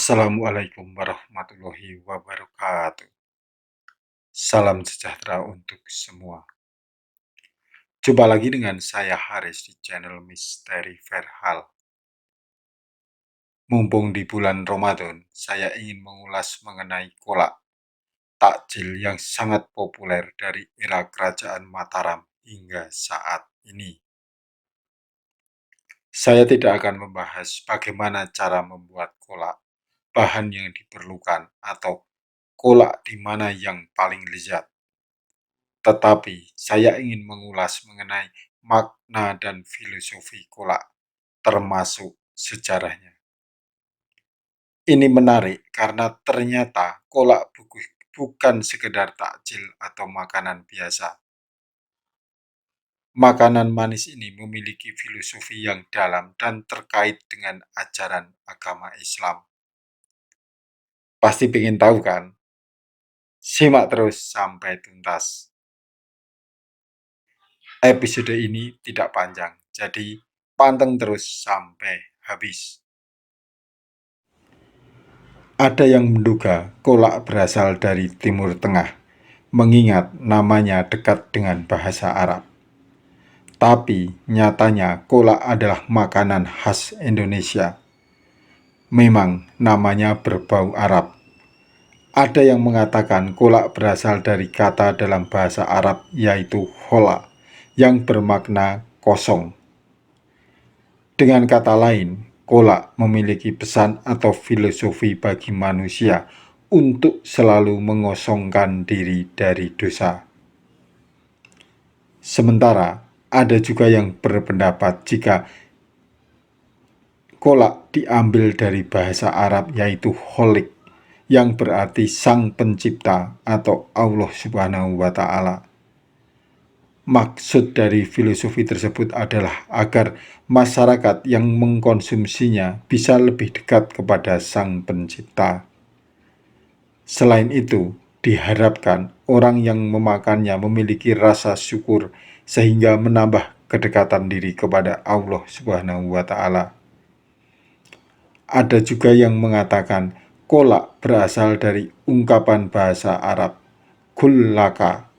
Assalamualaikum warahmatullahi wabarakatuh. Salam sejahtera untuk semua. Jumpa lagi dengan saya Haris di channel Misteri Verhal. Mumpung di bulan Ramadan, saya ingin mengulas mengenai kolak takjil yang sangat populer dari era kerajaan Mataram hingga saat ini. Saya tidak akan membahas bagaimana cara membuat kolak, bahan yang diperlukan, atau kolak di mana yang paling lezat. Tetapi saya ingin mengulas mengenai makna dan filosofi kolak, termasuk sejarahnya. Ini menarik karena ternyata kolak bukan sekedar takjil atau makanan biasa. Makanan manis ini memiliki filosofi yang dalam dan terkait dengan ajaran agama Islam. Pasti ingin tahu kan? Simak terus sampai tuntas. Episode ini tidak panjang, jadi panteng terus sampai habis. Ada yang menduga kolak berasal dari Timur Tengah, mengingat namanya dekat dengan bahasa Arab. Tapi nyatanya kolak adalah makanan khas Indonesia. Memang namanya berbau Arab. Ada yang mengatakan kolak berasal dari kata dalam bahasa Arab yaitu hola, yang bermakna kosong. Dengan kata lain, kolak memiliki pesan atau filosofi bagi manusia untuk selalu mengosongkan diri dari dosa. Sementara ada juga yang berpendapat jika kolak diambil dari bahasa Arab yaitu holik, yang berarti sang pencipta atau Allah Subhanahu wa Ta'ala. Maksud dari filosofi tersebut adalah agar masyarakat yang mengkonsumsinya bisa lebih dekat kepada sang pencipta. Selain itu, diharapkan orang yang memakannya memiliki rasa syukur sehingga menambah kedekatan diri kepada Allah Subhanahu wa Ta'ala. Ada juga yang mengatakan kolak berasal dari ungkapan bahasa Arab kullaka,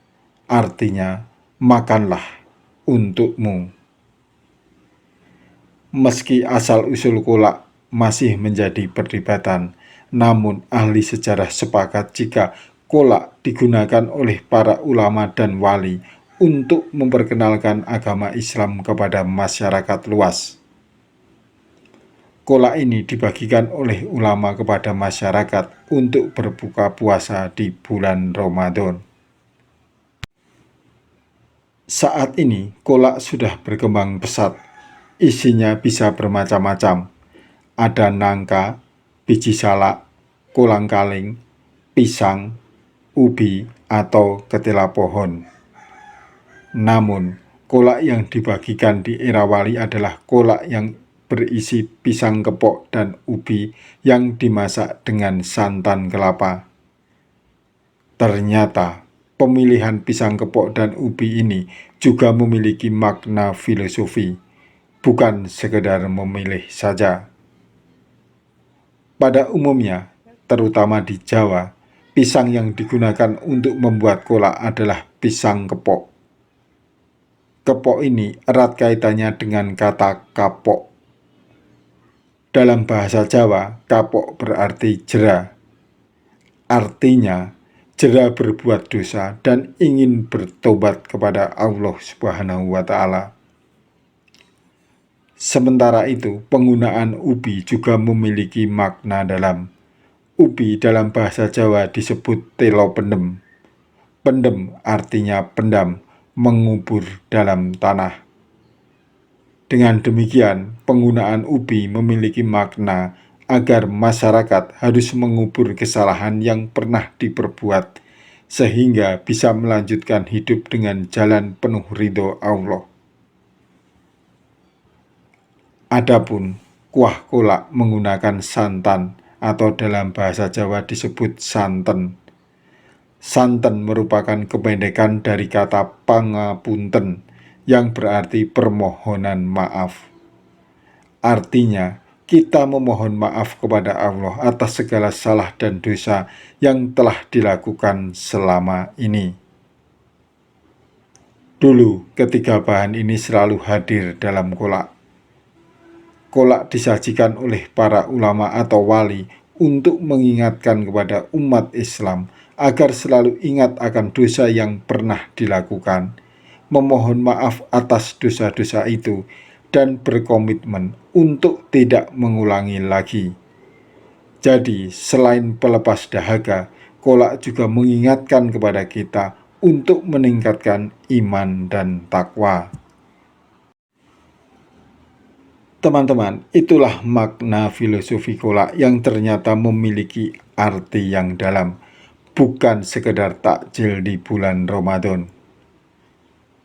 artinya makanlah untukmu. Meski asal-usul kolak masih menjadi perdebatan, namun ahli sejarah sepakat jika kolak digunakan oleh para ulama dan wali untuk memperkenalkan agama Islam kepada masyarakat luas. Kolak ini dibagikan oleh ulama kepada masyarakat untuk berbuka puasa di bulan Ramadan. Saat ini, kolak sudah berkembang pesat. Isinya bisa bermacam-macam. Ada nangka, biji salak, kolang-kaling, pisang, ubi, atau ketela pohon. Namun, kolak yang dibagikan di era wali adalah kolak yang berisi pisang kepok dan ubi yang dimasak dengan santan kelapa. Ternyata, pemilihan pisang kepok dan ubi ini juga memiliki makna filosofi, bukan sekedar memilih saja. Pada umumnya, terutama di Jawa, pisang yang digunakan untuk membuat kolak adalah pisang kepok. Kepok ini erat kaitannya dengan kata kapok. Dalam bahasa Jawa, kapok berarti jera. Artinya, jera berbuat dosa dan ingin bertobat kepada Allah Subhanahu wa Ta'ala. Sementara itu, penggunaan ubi juga memiliki makna dalam. Ubi dalam bahasa Jawa disebut telo pendem. Pendem artinya pendam, mengubur dalam tanah. Dengan demikian, penggunaan ubi memiliki makna agar masyarakat harus mengubur kesalahan yang pernah diperbuat, sehingga bisa melanjutkan hidup dengan jalan penuh ridho Allah. Adapun kuah kolak menggunakan santan atau dalam bahasa Jawa disebut santen. Santen merupakan kependekan dari kata pangapunten yang berarti permohonan maaf. Artinya, kita memohon maaf kepada Allah atas segala salah dan dosa yang telah dilakukan selama ini. Dulu, ketiga bahan ini selalu hadir dalam kolak. Kolak disajikan oleh para ulama atau wali untuk mengingatkan kepada umat Islam agar selalu ingat akan dosa yang pernah dilakukan, memohon maaf atas dosa-dosa itu, dan berkomitmen untuk tidak mengulangi lagi. Jadi, selain pelepas dahaga, kolak juga mengingatkan kepada kita untuk meningkatkan iman dan takwa. Teman-teman, itulah makna filosofi kolak yang ternyata memiliki arti yang dalam, bukan sekedar takjil di bulan Ramadan.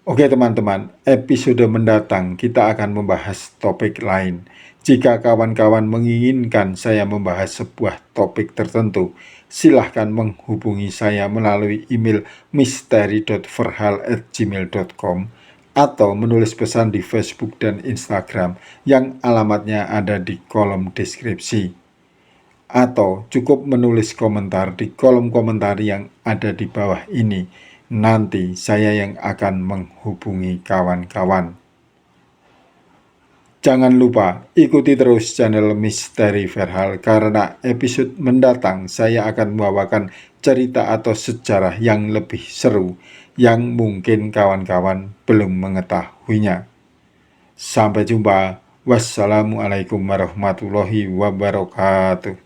Oke teman-teman, episode mendatang kita akan membahas topik lain. Jika kawan-kawan menginginkan saya membahas sebuah topik tertentu, silahkan menghubungi saya melalui email misteri.verhal@gmail.com atau menulis pesan di Facebook dan Instagram yang alamatnya ada di kolom deskripsi. Atau cukup menulis komentar di kolom komentar yang ada di bawah ini. Nanti saya yang akan menghubungi kawan-kawan. Jangan lupa ikuti terus channel Misteri Verhal karena episode mendatang saya akan membawakan cerita atau sejarah yang lebih seru yang mungkin kawan-kawan belum mengetahuinya. Sampai jumpa. Wassalamualaikum warahmatullahi wabarakatuh.